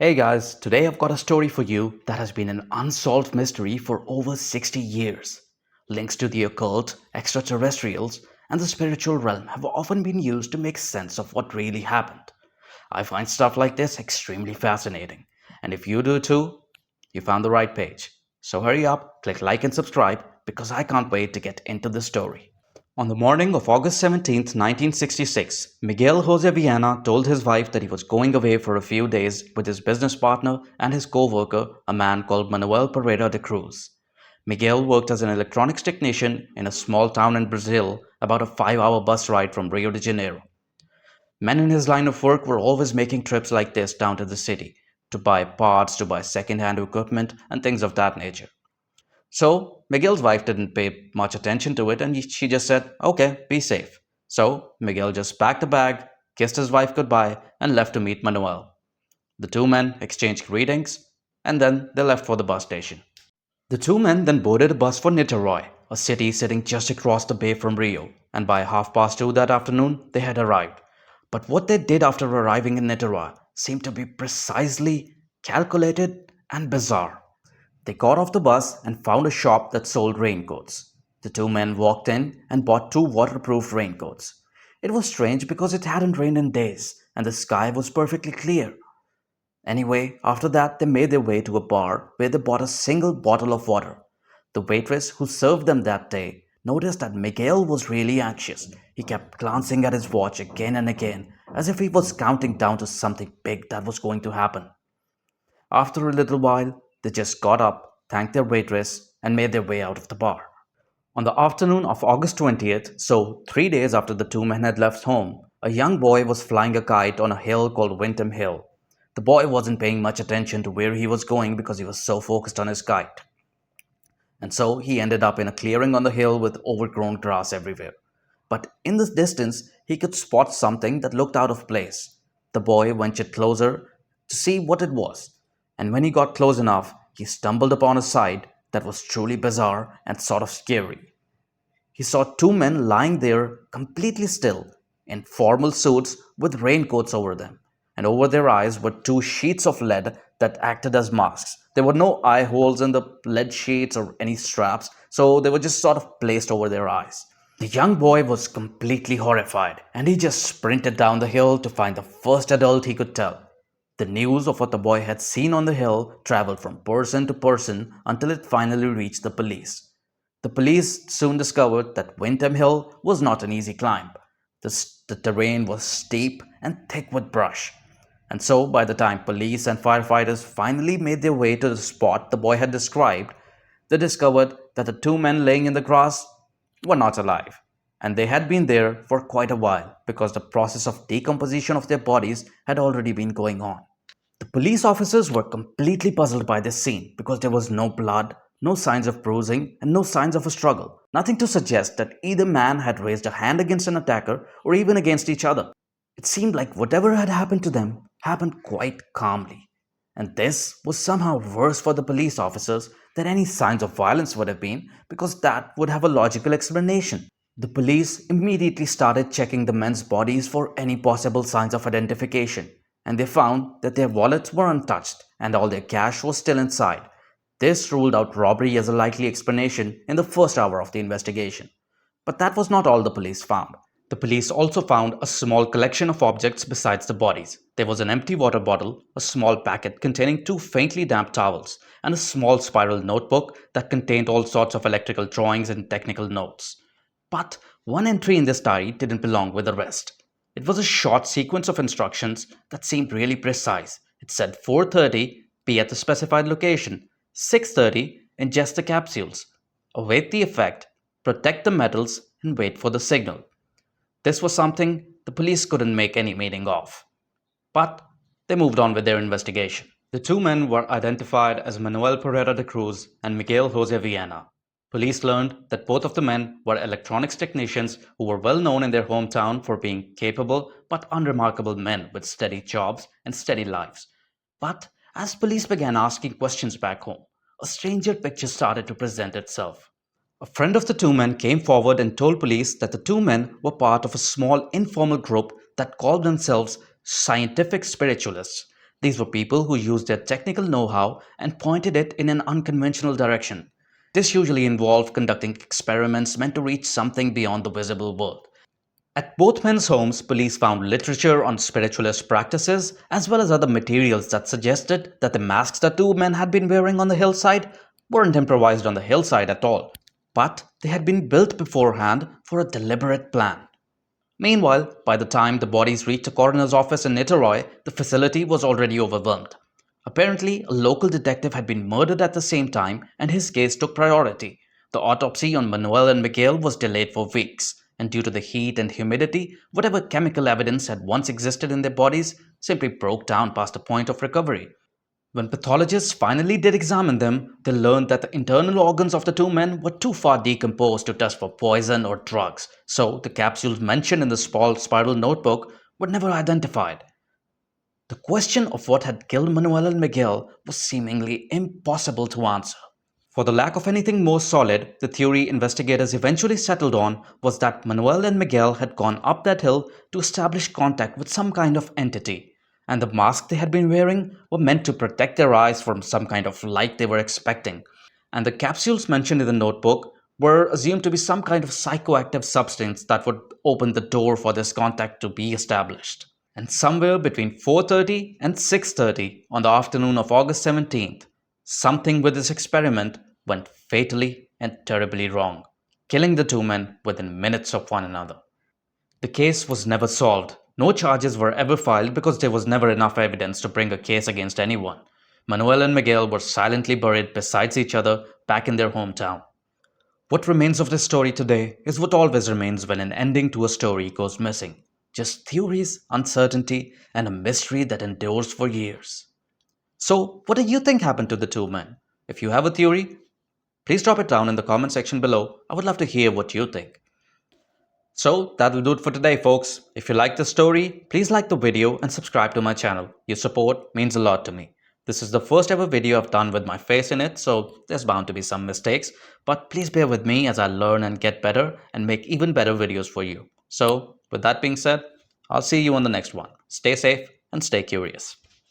Hey guys, today I've got a story for you that has been an unsolved mystery for over 60 years. Links to the occult, extraterrestrials, and the spiritual realm have often been used to make sense of what really happened. I find stuff like this extremely fascinating, and if you do too, you found the right page. So hurry up, click like and subscribe because I can't wait to get into the story. On the morning of August 17th, 1966, Miguel Jose Viana told his wife that he was going away for a few days with his business partner and his co-worker, a man called Manuel Pereira de Cruz. Miguel worked as an electronics technician in a small town in Brazil, about a 5-hour bus ride from Rio de Janeiro. Men in his line of work were always making trips like this down to the city to buy parts, to buy second-hand equipment, and things of that nature. So Miguel's wife didn't pay much attention to it and she just said, okay, be safe. So Miguel just packed a bag, kissed his wife goodbye, and left to meet Manuel. The two men exchanged greetings and then they left for the bus station. The two men then boarded a bus for Niterói, a city sitting just across the bay from Rio, and by 2:30 that afternoon they had arrived. But what they did after arriving in Niterói seemed to be precisely calculated and bizarre. They got off the bus and found a shop that sold raincoats. The two men walked in and bought two waterproof raincoats. It was strange because it hadn't rained in days and the sky was perfectly clear. Anyway, after that, they made their way to a bar where they bought a single bottle of water. The waitress who served them that day noticed that Miguel was really anxious. He kept glancing at his watch again and again as if he was counting down to something big that was going to happen. After a little while, they just got up, thanked their waitress, and made their way out of the bar. On the afternoon of August 20th, so 3 days after the two men had left home, a young boy was flying a kite on a hill called Windham Hill. The boy wasn't paying much attention to where he was going because he was so focused on his kite. And so he ended up in a clearing on the hill with overgrown grass everywhere. But in the distance, he could spot something that looked out of place. The boy ventured closer to see what it was, and when he got close enough, he stumbled upon a sight that was truly bizarre and sort of scary. He saw two men lying there completely still, in formal suits with raincoats over them, and over their eyes were two sheets of lead that acted as masks. There were no eye holes in the lead sheets or any straps, so they were just sort of placed over their eyes. The young boy was completely horrified, and he just sprinted down the hill to find the first adult he could tell. The news of what the boy had seen on the hill traveled from person to person until it finally reached the police. The police soon discovered that Windham Hill was not an easy climb. The terrain was steep and thick with brush. And so, by the time police and firefighters finally made their way to the spot the boy had described, they discovered that the two men laying in the grass were not alive. And they had been there for quite a while because the process of decomposition of their bodies had already been going on. The police officers were completely puzzled by this scene because there was no blood, no signs of bruising, and no signs of a struggle. Nothing to suggest that either man had raised a hand against an attacker or even against each other. It seemed like whatever had happened to them happened quite calmly. And this was somehow worse for the police officers than any signs of violence would have been because that would have a logical explanation. The police immediately started checking the men's bodies for any possible signs of identification, and they found that their wallets were untouched and all their cash was still inside. This ruled out robbery as a likely explanation in the first hour of the investigation. But that was not all the police found. The police also found a small collection of objects besides the bodies. There was an empty water bottle, a small packet containing two faintly damp towels, and a small spiral notebook that contained all sorts of electrical drawings and technical notes. But one entry in this diary didn't belong with the rest. It was a short sequence of instructions that seemed really precise. It said 4:30, be at the specified location, 6:30, ingest the capsules, await the effect, protect the metals, and wait for the signal. This was something the police couldn't make any meaning of. But they moved on with their investigation. The two men were identified as Manuel Pereira de Cruz and Miguel Jose Viana. Police learned that both of the men were electronics technicians who were well known in their hometown for being capable but unremarkable men with steady jobs and steady lives. But as police began asking questions back home, a stranger picture started to present itself. A friend of the two men came forward and told police that the two men were part of a small informal group that called themselves scientific spiritualists. These were people who used their technical know how and pointed it in an unconventional direction. This usually involved conducting experiments meant to reach something beyond the visible world. At both men's homes, police found literature on spiritualist practices as well as other materials that suggested that the masks the two men had been wearing on the hillside weren't improvised on the hillside at all, but they had been built beforehand for a deliberate plan. Meanwhile, by the time the bodies reached the coroner's office in Niterói, the facility was already overwhelmed. Apparently, a local detective had been murdered at the same time and his case took priority. The autopsy on Manuel and Miguel was delayed for weeks, and due to the heat and humidity, whatever chemical evidence had once existed in their bodies simply broke down past the point of recovery. When pathologists finally did examine them, they learned that the internal organs of the two men were too far decomposed to test for poison or drugs, so the capsules mentioned in the small spiral notebook were never identified. The question of what had killed Manuel and Miguel was seemingly impossible to answer. For the lack of anything more solid, the theory investigators eventually settled on was that Manuel and Miguel had gone up that hill to establish contact with some kind of entity, and the masks they had been wearing were meant to protect their eyes from some kind of light they were expecting. And the capsules mentioned in the notebook were assumed to be some kind of psychoactive substance that would open the door for this contact to be established. And somewhere between 4:30 and 6:30 on the afternoon of August 17th, something with this experiment went fatally and terribly wrong, killing the two men within minutes of one another. The case was never solved. No charges were ever filed because there was never enough evidence to bring a case against anyone. Manuel and Miguel were silently buried beside each other back in their hometown. What remains of this story today is what always remains when an ending to a story goes missing. Just theories, uncertainty, and a mystery that endures for years. So, what do you think happened to the two men? If you have a theory, please drop it down in the comment section below. I would love to hear what you think. So, that'll do it for today, folks. If you like the story, please like the video and subscribe to my channel. Your support means a lot to me. This is the first ever video I've done with my face in it, so there's bound to be some mistakes. But please bear with me as I learn and get better and make even better videos for you. So, with that being said, I'll see you on the next one. Stay safe and stay curious.